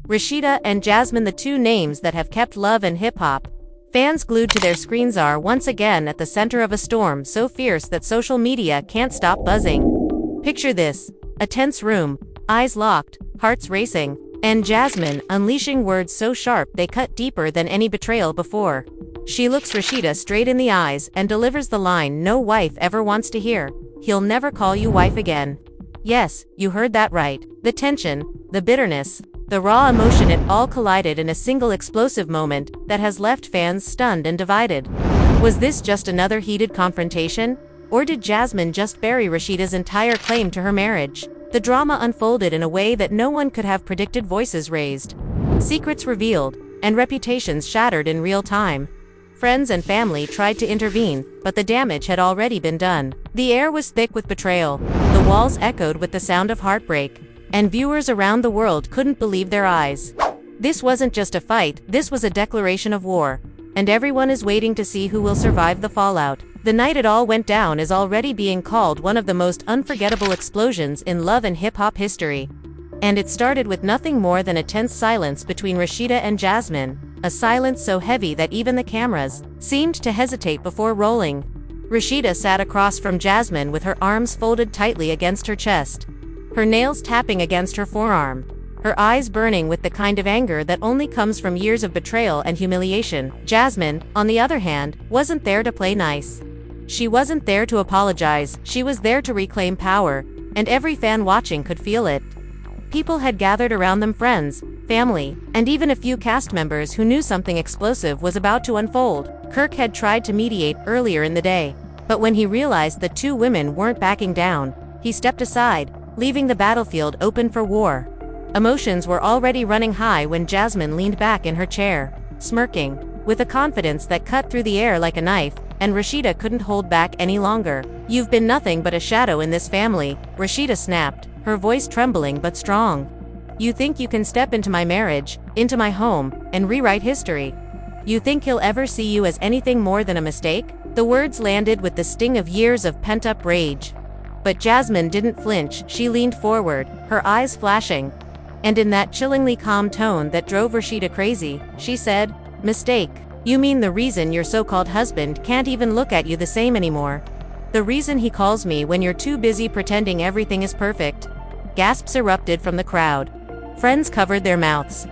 Rashida and Jasmine, the two names that have kept love and hip-hop. Fans glued to their screens are once again at the center of a storm so fierce that social media can't stop buzzing. Picture this: a tense room, eyes locked, hearts racing, and Jasmine unleashing words so sharp they cut deeper than any betrayal before. She looks Rashida straight in the eyes and delivers the line no wife ever wants to hear: "He'll never call you wife again." Yes, you heard that right. The tension, the bitterness, the raw emotion, it all collided in a single explosive moment that has left fans stunned and divided. Was this just another heated confrontation? Or did Jasmine just bury Rashida's entire claim to her marriage? The drama unfolded in a way that no one could have predicted. Voices raised, secrets revealed, and reputations shattered in real time. Friends and family tried to intervene, but the damage had already been done. The air was thick with betrayal, the walls echoed with the sound of heartbreak, and viewers around the world couldn't believe their eyes. This wasn't just a fight, this was a declaration of war, and everyone is waiting to see who will survive the fallout. The night it all went down is already being called one of the most unforgettable explosions in love and hip-hop history. And it started with nothing more than a tense silence between Rashida and Jasmine, a silence so heavy that even the cameras seemed to hesitate before rolling. Rashida sat across from Jasmine with her arms folded tightly against her chest, her nails tapping against her forearm, her eyes burning with the kind of anger that only comes from years of betrayal and humiliation. Jasmine, on the other hand, wasn't there to play nice. She wasn't there to apologize, she was there to reclaim power, and every fan watching could feel it. People had gathered around them, friends, family, and even a few cast members who knew something explosive was about to unfold. Kirk had tried to mediate earlier in the day, but when he realized the two women weren't backing down, he stepped aside, leaving the battlefield open for war. Emotions were already running high when Jasmine leaned back in her chair, smirking, with a confidence that cut through the air like a knife, and Rashida couldn't hold back any longer. "You've been nothing but a shadow in this family," Rashida snapped, her voice trembling but strong. "You think you can step into my marriage, into my home, and rewrite history? You think he'll ever see you as anything more than a mistake?" The words landed with the sting of years of pent-up rage. But Jasmine didn't flinch, she leaned forward, her eyes flashing. And in that chillingly calm tone that drove Rashida crazy, she said, "Mistake? You mean the reason your so-called husband can't even look at you the same anymore? The reason he calls me when you're too busy pretending everything is perfect?" Gasps erupted from the crowd. Friends covered their mouths.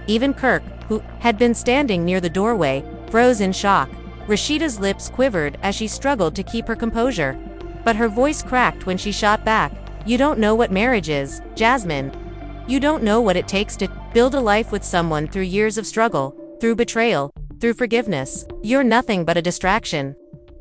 Even Kirk, who had been standing near the doorway, froze in shock. Rashida's lips quivered as she struggled to keep her composure. But her voice cracked when she shot back, "You don't know what marriage is, Jasmine. You don't know what it takes to build a life with someone through years of struggle, through betrayal, through forgiveness. You're nothing but a distraction."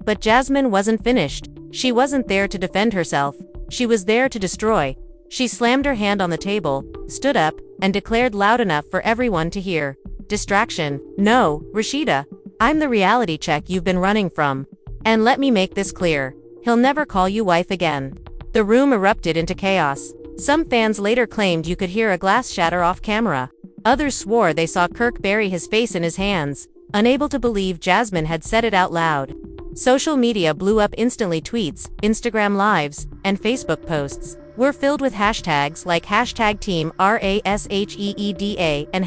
But Jasmine wasn't finished. She wasn't there to defend herself. She was there to destroy. She slammed her hand on the table, stood up, and declared loud enough for everyone to hear, "Distraction? No, Rashida. I'm the reality check you've been running from. And let me make this clear. He'll never call you wife again." The room erupted into chaos. Some fans later claimed you could hear a glass shatter off camera. Others swore they saw Kirk bury his face in his hands, unable to believe Jasmine had said it out loud. Social media blew up instantly. Tweets, Instagram lives, and Facebook posts were filled with hashtags like #team RASHEEDA and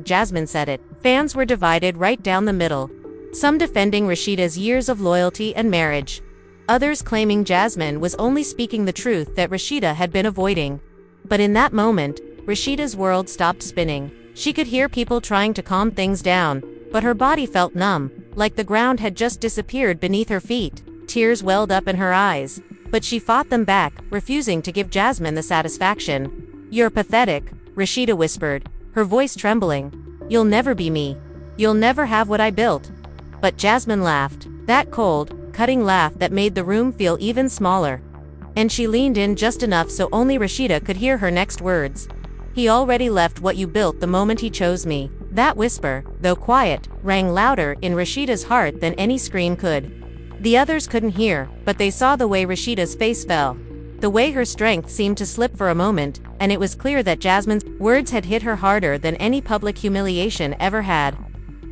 #Jasmine said it. Fans were divided right down the middle. Some defending Rashida's years of loyalty and marriage. Others claiming Jasmine was only speaking the truth that Rashida had been avoiding. But in that moment, Rashida's world stopped spinning. She could hear people trying to calm things down, but her body felt numb, like the ground had just disappeared beneath her feet. Tears welled up in her eyes, but she fought them back, refusing to give Jasmine the satisfaction. "You're pathetic," Rashida whispered, her voice trembling. "You'll never be me. You'll never have what I built." But Jasmine laughed, that cold, cutting laugh that made the room feel even smaller. And she leaned in just enough so only Rashida could hear her next words. "He already left what you built the moment he chose me." That whisper, though quiet, rang louder in Rashida's heart than any scream could. The others couldn't hear, but they saw the way Rashida's face fell. The way her strength seemed to slip for a moment, and it was clear that Jasmine's words had hit her harder than any public humiliation ever had.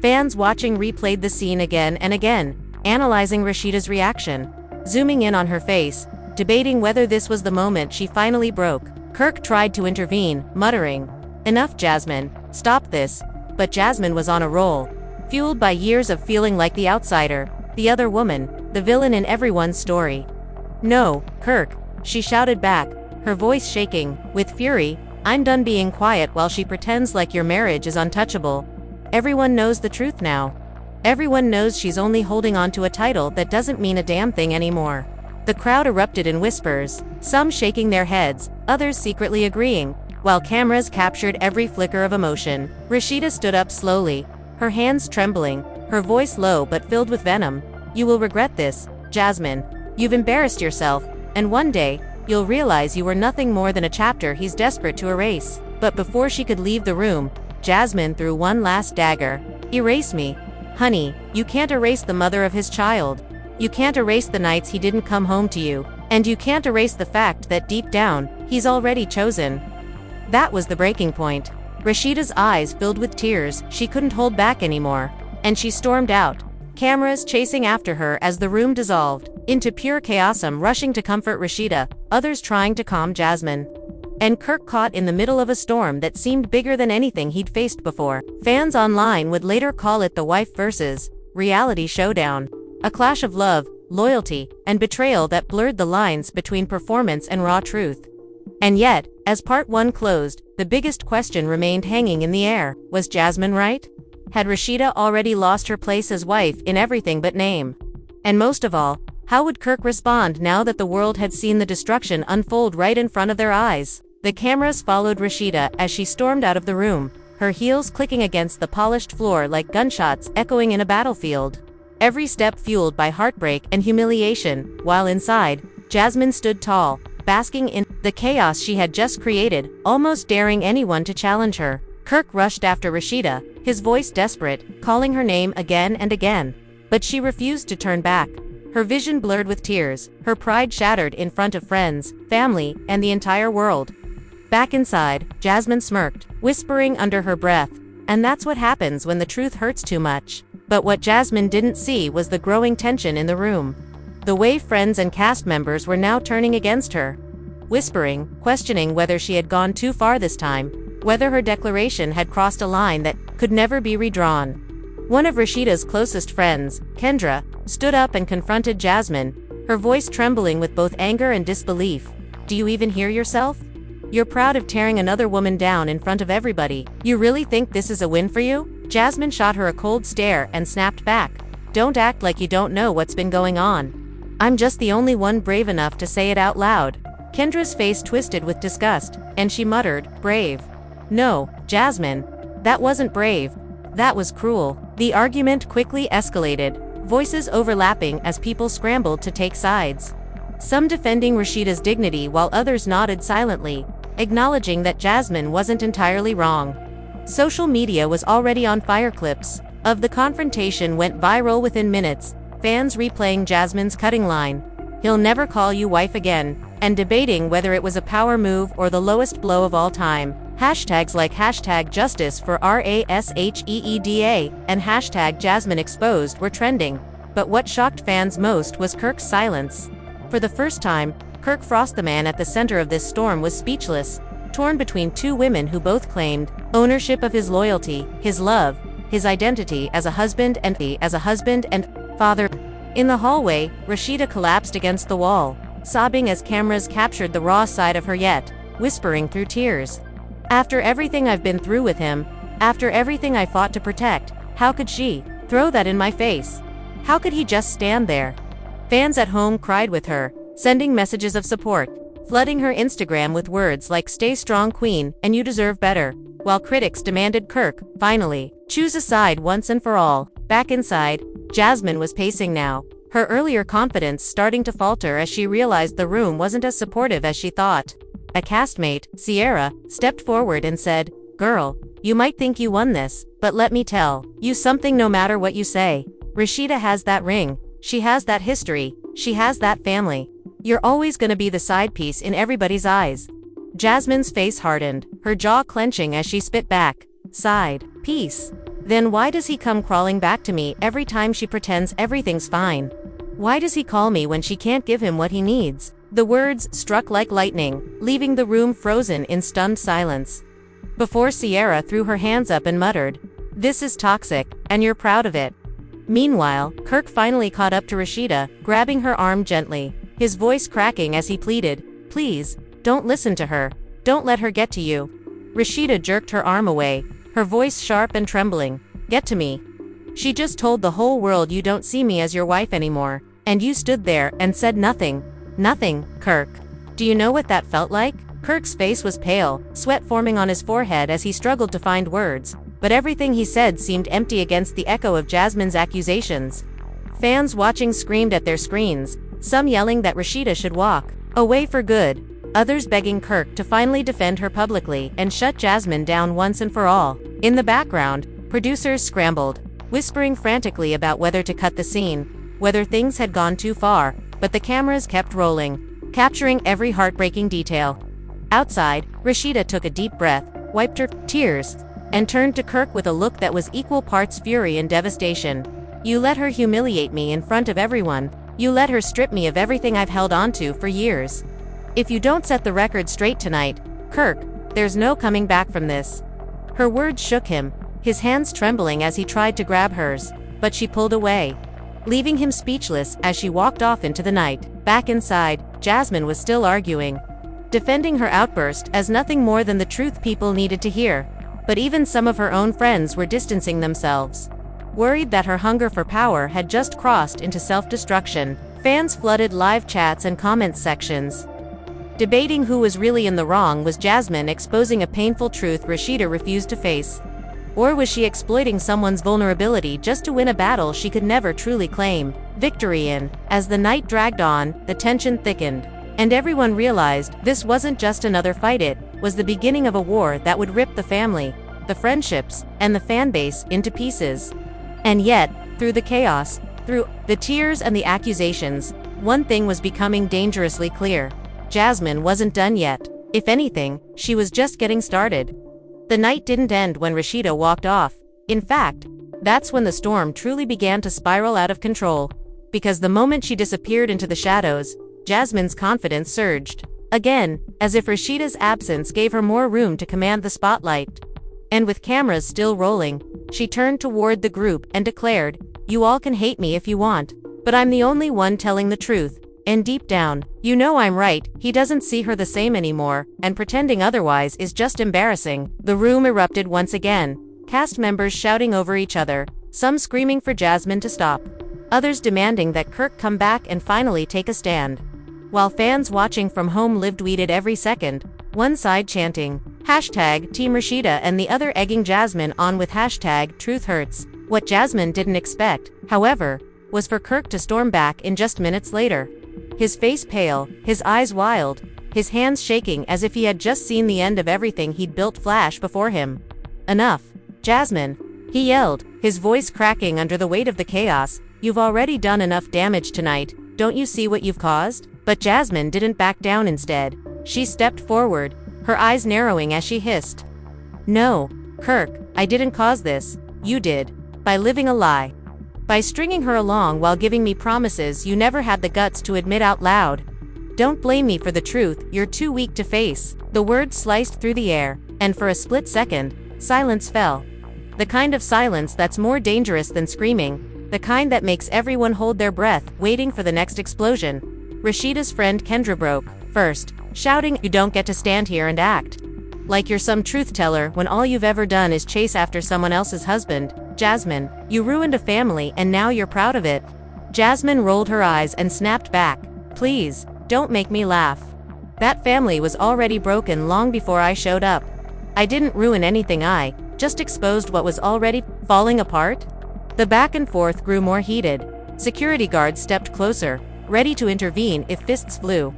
Fans watching replayed the scene again and again, analyzing Rashida's reaction, zooming in on her face, debating whether this was the moment she finally broke. Kirk tried to intervene, muttering, "Enough, Jasmine. stop this. But Jasmine was on a roll. Fueled by years of feeling like the outsider, the other woman, the villain in everyone's story. No, Kirk, she shouted back, her voice shaking with fury. I'm done being quiet while she pretends like your marriage is untouchable. Everyone knows the truth now. Everyone knows she's only holding on to a title that doesn't mean a damn thing anymore. The crowd erupted in whispers, some shaking their heads, others secretly agreeing, while cameras captured every flicker of emotion. Rashida stood up slowly, her hands trembling, her voice low but filled with venom. You will regret this, Jasmine. You've embarrassed yourself, and one day, you'll realize you were nothing more than a chapter he's desperate to erase. But before she could leave the room, Jasmine threw one last dagger. Erase me. Honey, you can't erase the mother of his child. You can't erase the nights he didn't come home to you. And you can't erase the fact that deep down, he's already chosen. That was the breaking point. Rashida's eyes filled with tears, she couldn't hold back anymore. And she stormed out, cameras chasing after her as the room dissolved into pure chaos, rushing to comfort Rashida, others trying to calm Jasmine. And Kirk caught in the middle of a storm that seemed bigger than anything he'd faced before. Fans online would later call it the wife versus reality showdown. A clash of love, loyalty, and betrayal that blurred the lines between performance and raw truth. And yet, as part 1 closed, the biggest question remained hanging in the air. Was Jasmine right? Had Rashida already lost her place as wife in everything but name? And most of all, how would Kirk respond now that the world had seen the destruction unfold right in front of their eyes? The cameras followed Rashida as she stormed out of the room, her heels clicking against the polished floor like gunshots echoing in a battlefield. Every step fueled by heartbreak and humiliation, while inside, Jasmine stood tall, basking in the chaos she had just created, almost daring anyone to challenge her. Kirk rushed after Rashida, his voice desperate, calling her name again and again. But she refused to turn back. Her vision blurred with tears, her pride shattered in front of friends, family, and the entire world. Back inside, Jasmine smirked, whispering under her breath, and that's what happens when the truth hurts too much. But what Jasmine didn't see was the growing tension in the room. The way friends and cast members were now turning against her. Whispering, questioning whether she had gone too far this time, whether her declaration had crossed a line that could never be redrawn. One of Rashida's closest friends, Kendra, stood up and confronted Jasmine, her voice trembling with both anger and disbelief. Do you even hear yourself? You're proud of tearing another woman down in front of everybody. You really think this is a win for you? Jasmine shot her a cold stare and snapped back. Don't act like you don't know what's been going on. I'm just the only one brave enough to say it out loud. Kendra's face twisted with disgust, and she muttered, brave. No, Jasmine. That wasn't brave. That was cruel. The argument quickly escalated, voices overlapping as people scrambled to take sides. Some defending Rashida's dignity while others nodded silently, acknowledging that Jasmine wasn't entirely wrong. Social media was already on fire. Clips of the confrontation went viral within minutes, fans replaying Jasmine's cutting line, "He'll never call you wife again," and debating whether it was a power move or the lowest blow of all time. Hashtags like #Justice for Rasheeda and #JasmineExposed were trending. But what shocked fans most was Kirk's silence. For the first time, Kirk Frost, the man at the center of this storm, was speechless, torn between two women who both claimed ownership of his loyalty, his love, his identity as a husband and father. In the hallway, Rashida collapsed against the wall, sobbing as cameras captured the raw side of her, yet whispering through tears. After everything I've been through with him, after everything I fought to protect, how could she throw that in my face? How could he just stand there? Fans at home cried with her, sending messages of support, flooding her Instagram with words like "Stay strong, Queen," and "You deserve better," while critics demanded Kirk, finally, choose a side once and for all. Back inside, Jasmine was pacing now, her earlier confidence starting to falter as she realized the room wasn't as supportive as she thought. A castmate, Sierra, stepped forward and said, "Girl, you might think you won this, but let me tell you something. No matter what you say, Rashida has that ring, she has that history, she has that family. You're always gonna be the side piece in everybody's eyes." Jasmine's face hardened, her jaw clenching as she spit back, "Side piece? Then why does he come crawling back to me every time she pretends everything's fine? Why does he call me when she can't give him what he needs?" The words struck like lightning, leaving the room frozen in stunned silence. before Sierra threw her hands up and muttered, "This is toxic, and you're proud of it." Meanwhile, Kirk finally caught up to Rashida, grabbing her arm gently, his voice cracking as he pleaded, "Please, don't listen to her. Don't let her get to you." Rashida jerked her arm away, her voice sharp and trembling. "Get to me. She just told the whole world you don't see me as your wife anymore, and you stood there and said nothing." "Nothing, Kirk. Do you know what that felt like?" Kirk's face was pale, sweat forming on his forehead as he struggled to find words, but everything he said seemed empty against the echo of Jasmine's accusations. Fans watching screamed at their screens, some yelling that Rashida should walk away for good, others begging Kirk to finally defend her publicly and shut Jasmine down once and for all. In the background, producers scrambled, whispering frantically about whether to cut the scene, whether things had gone too far, but the cameras kept rolling, capturing every heartbreaking detail. Outside, Rashida took a deep breath, wiped her tears, and turned to Kirk with a look that was equal parts fury and devastation. "You let her humiliate me in front of everyone. You let her strip me of everything I've held onto for years. If you don't set the record straight tonight, Kirk, there's no coming back from this." Her words shook him, his hands trembling as he tried to grab hers, but she pulled away, leaving him speechless as she walked off into the night. Back inside, Jasmine was still arguing, defending her outburst as nothing more than the truth people needed to hear. But even some of her own friends were distancing themselves, worried that her hunger for power had just crossed into self-destruction. Fans flooded live chats and comments sections, debating who was really in the wrong. Was Jasmine exposing a painful truth Rashida refused to face? Or was she exploiting someone's vulnerability just to win a battle she could never truly claim victory in? As the night dragged on, the tension thickened, and everyone realized this wasn't just another fight, it was the beginning of a war that would rip the family, the friendships, and the fan base into pieces. And yet, through the chaos, through the tears and the accusations, one thing was becoming dangerously clear. Jasmine wasn't done yet. If anything, she was just getting started. The night didn't end when Rashida walked off. In fact, that's when the storm truly began to spiral out of control. Because the moment she disappeared into the shadows, Jasmine's confidence surged again, as if Rashida's absence gave her more room to command the spotlight. And with cameras still rolling, she turned toward the group and declared, "You all can hate me if you want, but I'm the only one telling the truth. And deep down, you know I'm right." He doesn't see her the same anymore, and pretending otherwise is just embarrassing. The room erupted once again, cast members shouting over each other, some screaming for Jasmine to stop, others demanding that Kirk come back and finally take a stand. While fans watching from home lived-tweeted every second, one side chanting, #Team Rashida, and the other egging Jasmine on with #TruthHurts. What Jasmine didn't expect, however, was for Kirk to storm back in just minutes later. His face pale, his eyes wild, his hands shaking as if he had just seen the end of everything he'd built flash before him. "Enough, Jasmine," he yelled, his voice cracking under the weight of the chaos. "You've already done enough damage tonight, don't you see what you've caused?" But Jasmine didn't back down. Instead, she stepped forward, her eyes narrowing as she hissed, "No, Kirk, I didn't cause this. You did. By living a lie. By stringing her along while giving me promises you never had the guts to admit out loud. Don't blame me for the truth you're too weak to face." The words sliced through the air, and for a split second, silence fell. The kind of silence that's more dangerous than screaming, the kind that makes everyone hold their breath, waiting for the next explosion. Rashida's friend Kendra broke first, shouting, "You don't get to stand here and act like you're some truth teller when all you've ever done is chase after someone else's husband. Jasmine, you ruined a family and now you're proud of it." Jasmine rolled her eyes and snapped back, "Please, don't make me laugh. That family was already broken long before I showed up. I didn't ruin anything, I just exposed what was already falling apart." The back and forth grew more heated. Security guards stepped closer, ready to intervene if fists flew.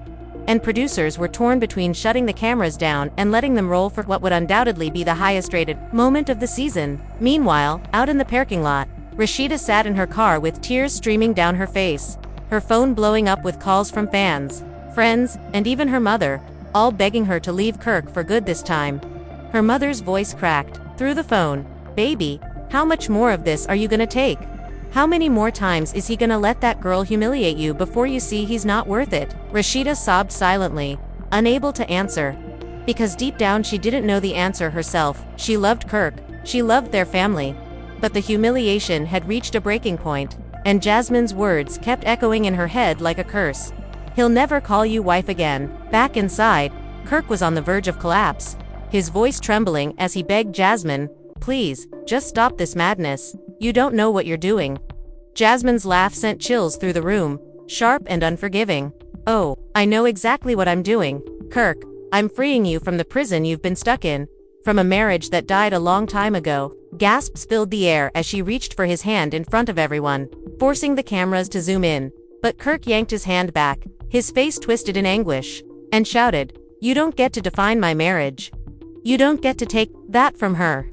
And producers were torn between shutting the cameras down and letting them roll for what would undoubtedly be the highest-rated moment of the season. Meanwhile, out in the parking lot, Rashida sat in her car with tears streaming down her face, her phone blowing up with calls from fans, friends, and even her mother, all begging her to leave Kirk for good this time. Her mother's voice cracked through the phone, "Baby, how much more of this are you gonna take? How many more times is he gonna let that girl humiliate you before you see he's not worth it?" Rashida sobbed silently, unable to answer. Because deep down she didn't know the answer herself. She loved Kirk, she loved their family. But the humiliation had reached a breaking point, and Jasmine's words kept echoing in her head like a curse. "He'll never call you wife again." Back inside, Kirk was on the verge of collapse, his voice trembling as he begged Jasmine, "Please, just stop this madness. You don't know what you're doing." Jasmine's laugh sent chills through the room, sharp and unforgiving. "Oh, I know exactly what I'm doing, Kirk. I'm freeing you from the prison you've been stuck in, from a marriage that died a long time ago." Gasps filled the air as she reached for his hand in front of everyone, forcing the cameras to zoom in. But Kirk yanked his hand back, his face twisted in anguish, and shouted, "You don't get to define my marriage. You don't get to take that from her."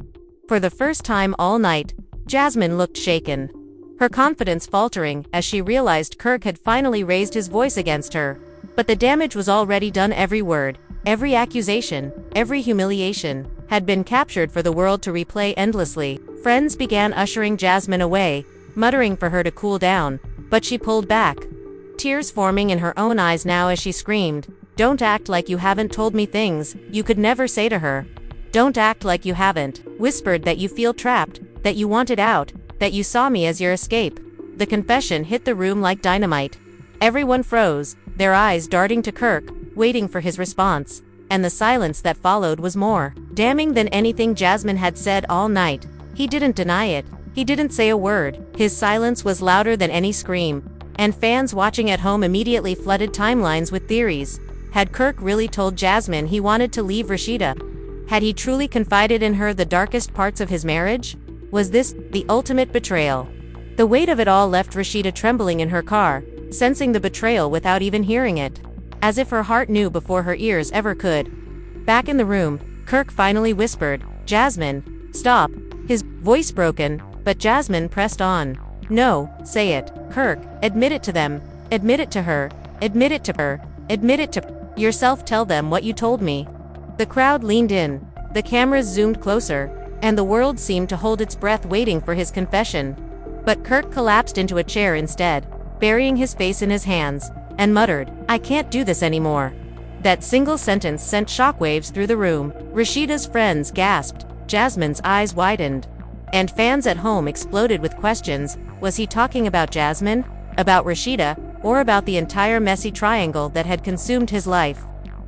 For the first time all night, Jasmine looked shaken, her confidence faltering as she realized Kirk had finally raised his voice against her. But the damage was already done. Every word, every accusation, every humiliation had been captured for the world to replay endlessly. Friends began ushering Jasmine away, muttering for her to cool down, but she pulled back, tears forming in her own eyes now as she screamed, "Don't act like you haven't told me things you could never say to her. Don't act like you haven't whispered that you feel trapped, that you wanted out, that you saw me as your escape." The confession hit the room like dynamite. Everyone froze, their eyes darting to Kirk, waiting for his response. And the silence that followed was more damning than anything Jasmine had said all night. He didn't deny it. He didn't say a word. His silence was louder than any scream. And fans watching at home immediately flooded timelines with theories. Had Kirk really told Jasmine he wanted to leave Rashida? Had he truly confided in her the darkest parts of his marriage? Was this the ultimate betrayal? The weight of it all left Rashida trembling in her car, sensing the betrayal without even hearing it, as if her heart knew before her ears ever could. Back in the room, Kirk finally whispered, "Jasmine, stop." His voice broken, but Jasmine pressed on. "No, say it, Kirk. Admit it to them. Admit it to her. Admit it to her. Admit it to yourself. Tell them what you told me." The crowd leaned in, the cameras zoomed closer, and the world seemed to hold its breath waiting for his confession. But Kirk collapsed into a chair instead, burying his face in his hands, and muttered, "I can't do this anymore." That single sentence sent shockwaves through the room. Rashida's friends gasped, Jasmine's eyes widened, and fans at home exploded with questions. Was he talking about Jasmine, about Rashida, or about the entire messy triangle that had consumed his life?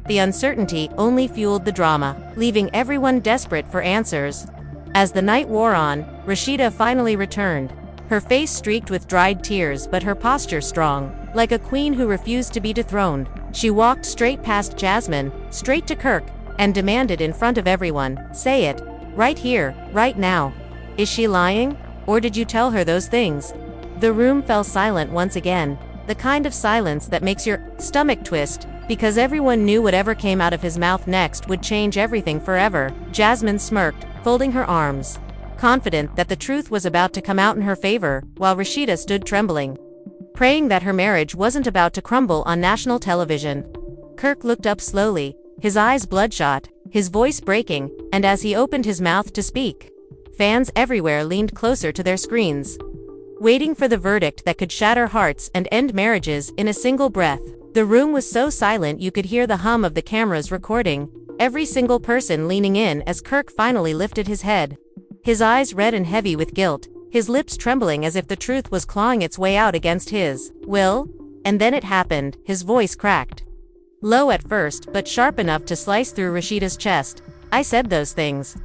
The uncertainty only fueled the drama, leaving everyone desperate for answers. As the night wore on, Rashida finally returned, her face streaked with dried tears but her posture strong, like a queen who refused to be dethroned. She walked straight past Jasmine, straight to Kirk, and demanded in front of everyone, "Say it, right here, right now. Is she lying? Or did you tell her those things?" The room fell silent once again, the kind of silence that makes your stomach twist, because everyone knew whatever came out of his mouth next would change everything forever. Jasmine smirked, folding her arms, confident that the truth was about to come out in her favor, while Rashida stood trembling, praying that her marriage wasn't about to crumble on national television. Kirk looked up slowly, his eyes bloodshot, his voice breaking, and as he opened his mouth to speak, fans everywhere leaned closer to their screens, waiting for the verdict that could shatter hearts and end marriages in a single breath. The room was so silent you could hear the hum of the cameras recording, every single person leaning in as Kirk finally lifted his head, his eyes red and heavy with guilt, his lips trembling as if the truth was clawing its way out against his will. And then it happened. His voice cracked, low at first but sharp enough to slice through Rashida's chest. "I said those things."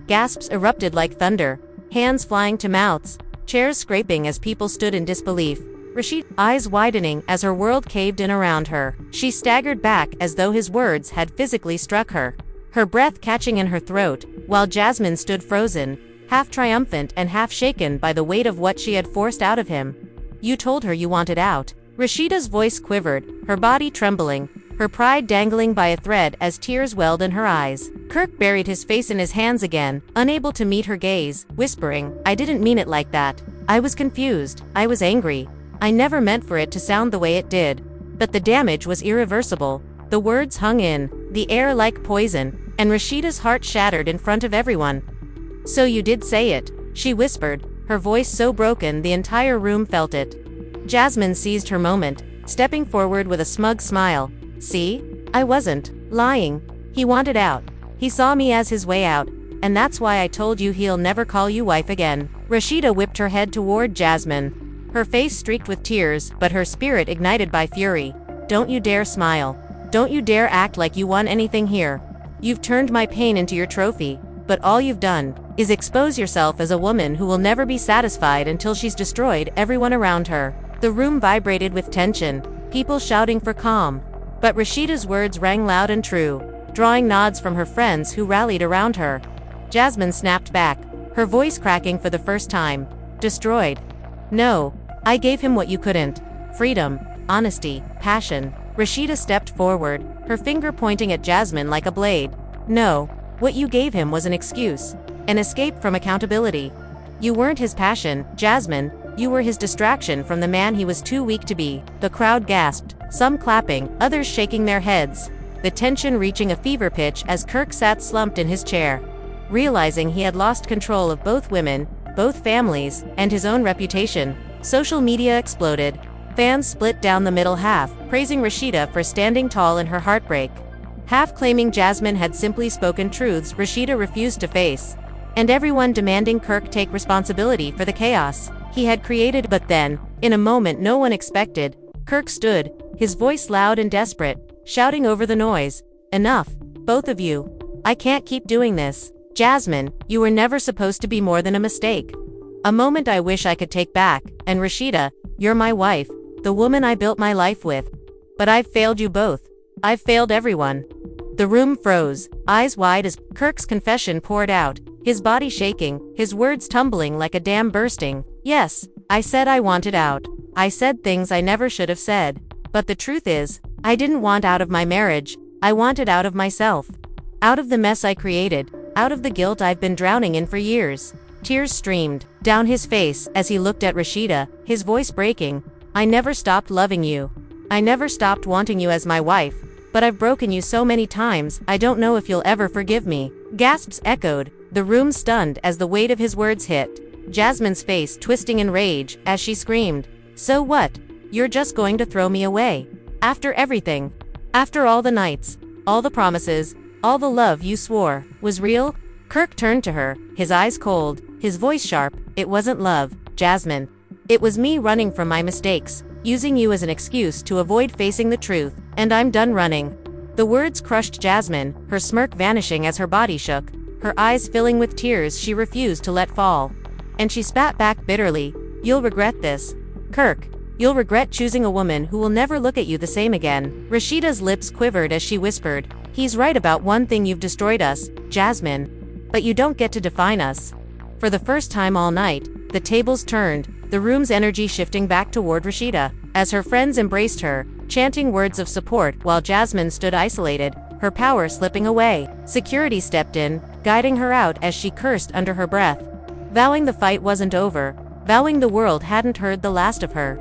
Gasps erupted like thunder, hands flying to mouths, chairs scraping as people stood in disbelief. Rashida's eyes widening as her world caved in around her. She staggered back as though his words had physically struck her, her breath catching in her throat, while Jasmine stood frozen, half triumphant and half shaken by the weight of what she had forced out of him. "You told her you wanted out." Rashida's voice quivered, her body trembling, her pride dangling by a thread as tears welled in her eyes. Kirk buried his face in his hands again, unable to meet her gaze, whispering, "I didn't mean it like that. I was confused. I was angry. I never meant for it to sound the way it did." But the damage was irreversible. The words hung in the air like poison, and Rashida's heart shattered in front of everyone. "So you did say it," she whispered, her voice so broken the entire room felt it. Jasmine seized her moment, stepping forward with a smug smile. "See? I wasn't lying." He wanted out. He saw me as his way out, and that's why I told you he'll never call you wife again." Rashida whipped her head toward Jasmine. Her face streaked with tears, but her spirit ignited by fury. "Don't you dare smile. Don't you dare act like you won anything here. You've turned my pain into your trophy, but all you've done is expose yourself as a woman who will never be satisfied until she's destroyed everyone around her." The room vibrated with tension, people shouting for calm. But Rashida's words rang loud and true, drawing nods from her friends who rallied around her. Jasmine snapped back, her voice cracking for the first time. "Destroyed? No. I gave him what you couldn't. Freedom, honesty, passion." Rashida stepped forward, her finger pointing at Jasmine like a blade. "No. What you gave him was an excuse. An escape from accountability. You weren't his passion, Jasmine. You were his distraction from the man he was too weak to be." The crowd gasped, some clapping, others shaking their heads, the tension reaching a fever pitch as Kirk sat slumped in his chair. Realizing he had lost control of both women, both families, and his own reputation, social media exploded. Fans split down the middle half, praising Rashida for standing tall in her heartbreak. Half claiming Jasmine had simply spoken truths Rashida refused to face. And everyone demanding Kirk take responsibility for the chaos he had created. But then, in a moment no one expected, Kirk stood, his voice loud and desperate, shouting over the noise. "Enough, both of you. I can't keep doing this. Jasmine, you were never supposed to be more than a mistake. A moment I wish I could take back, and Rashida, you're my wife, the woman I built my life with. But I've failed you both. I've failed everyone." The room froze, eyes wide as Kirk's confession poured out, his body shaking, his words tumbling like a dam bursting. "Yes, I said I wanted out. I said things I never should have said. But the truth is, I didn't want out of my marriage, I wanted out of myself. Out of the mess I created, out of the guilt I've been drowning in for years." Tears streamed down his face as he looked at Rashida, his voice breaking. "I never stopped loving you. I never stopped wanting you as my wife. But I've broken you so many times, I don't know if you'll ever forgive me." Gasps echoed, the room stunned as the weight of his words hit. Jasmine's face twisting in rage as she screamed, "So what? You're just going to throw me away? After everything? After all the nights, all the promises, all the love you swore was real?" Kirk turned to her, his eyes cold, his voice sharp. "It wasn't love, Jasmine. It was me running from my mistakes, using you as an excuse to avoid facing the truth, and I'm done running." The words crushed Jasmine, her smirk vanishing as her body shook, her eyes filling with tears she refused to let fall. And she spat back bitterly, "You'll regret this. Kirk, you'll regret choosing a woman who will never look at you the same again." Rashida's lips quivered as she whispered, "He's right about one thing, you've destroyed us, Jasmine. But you don't get to define us." For the first time all night, the tables turned, the room's energy shifting back toward Rashida, as her friends embraced her, chanting words of support while Jasmine stood isolated, her power slipping away. Security stepped in, guiding her out as she cursed under her breath, vowing the fight wasn't over, vowing the world hadn't heard the last of her.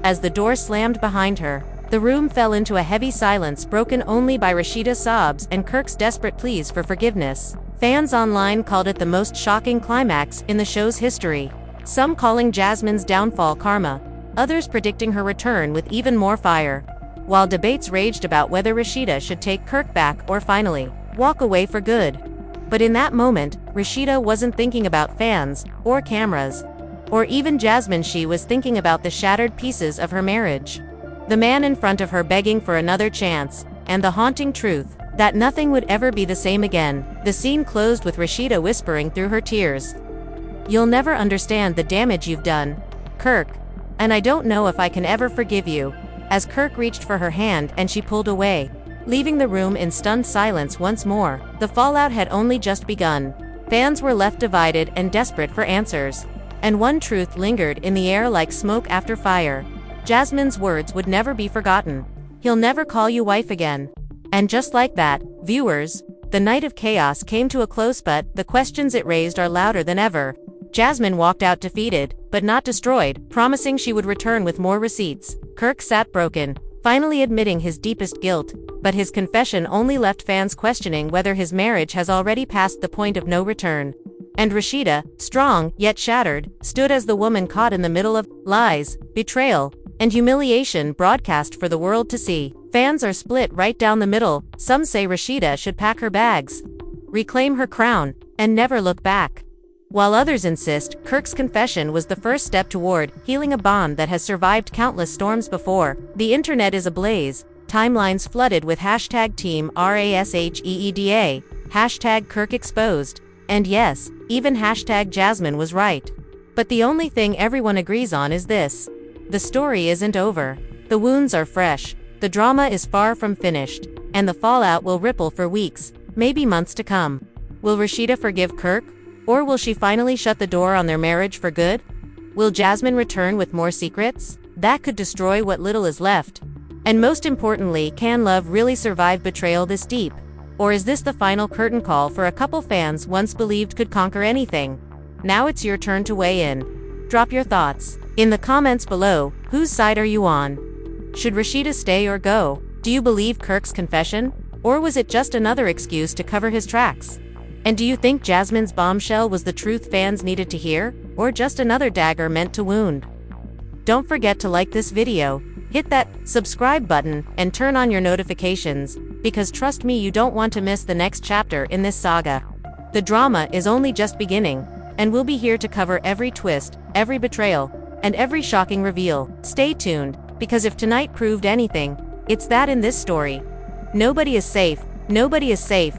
As the door slammed behind her, the room fell into a heavy silence broken only by Rashida's sobs and Kirk's desperate pleas for forgiveness. Fans online called it the most shocking climax in the show's history. Some calling Jasmine's downfall karma, others predicting her return with even more fire. While debates raged about whether Rashida should take Kirk back or finally walk away for good. But in that moment, Rashida wasn't thinking about fans, or cameras, or even Jasmine. She was thinking about the shattered pieces of her marriage. The man in front of her begging for another chance, and the haunting truth that nothing would ever be the same again. The scene closed with Rashida whispering through her tears, "You'll never understand the damage you've done, Kirk. And I don't know if I can ever forgive you." As Kirk reached for her hand and she pulled away, leaving the room in stunned silence once more. The fallout had only just begun. Fans were left divided and desperate for answers. And one truth lingered in the air like smoke after fire. Jasmine's words would never be forgotten. "He'll never call you wife again." And just like that, viewers, the night of chaos came to a close, but the questions it raised are louder than ever. Jasmine walked out defeated, but not destroyed, promising she would return with more receipts. Kirk sat broken, finally admitting his deepest guilt, but his confession only left fans questioning whether his marriage has already passed the point of no return. And Rashida, strong, yet shattered, stood as the woman caught in the middle of lies, betrayal, and humiliation broadcast for the world to see. Fans are split right down the middle. Some say Rashida should pack her bags, reclaim her crown, and never look back, while others insist Kirk's confession was the first step toward healing a bond that has survived countless storms before. The internet is ablaze, timelines flooded with hashtag Team Rasheeda, hashtag Kirk exposed, and yes, even hashtag Jasmine was right. But the only thing everyone agrees on is this: the story isn't over. The wounds are fresh, the drama is far from finished, and the fallout will ripple for weeks, maybe months to come. Will Rashida forgive Kirk? Or will she finally shut the door on their marriage for good? Will Jasmine return with more secrets that could destroy what little is left? And most importantly, can love really survive betrayal this deep? Or is this the final curtain call for a couple fans once believed could conquer anything? Now it's your turn to weigh in. Drop your thoughts in the comments below. Whose side are you on? Should Rashida stay or go? Do you believe Kirk's confession? Or was it just another excuse to cover his tracks? And do you think Jasmine's bombshell was the truth fans needed to hear, or just another dagger meant to wound? Don't forget to like this video, hit that subscribe button, and turn on your notifications, because trust me, you don't want to miss the next chapter in this saga. The drama is only just beginning, and we'll be here to cover every twist, every betrayal, and every shocking reveal. Stay tuned, because if tonight proved anything, it's that in this story, nobody is safe. Nobody is safe.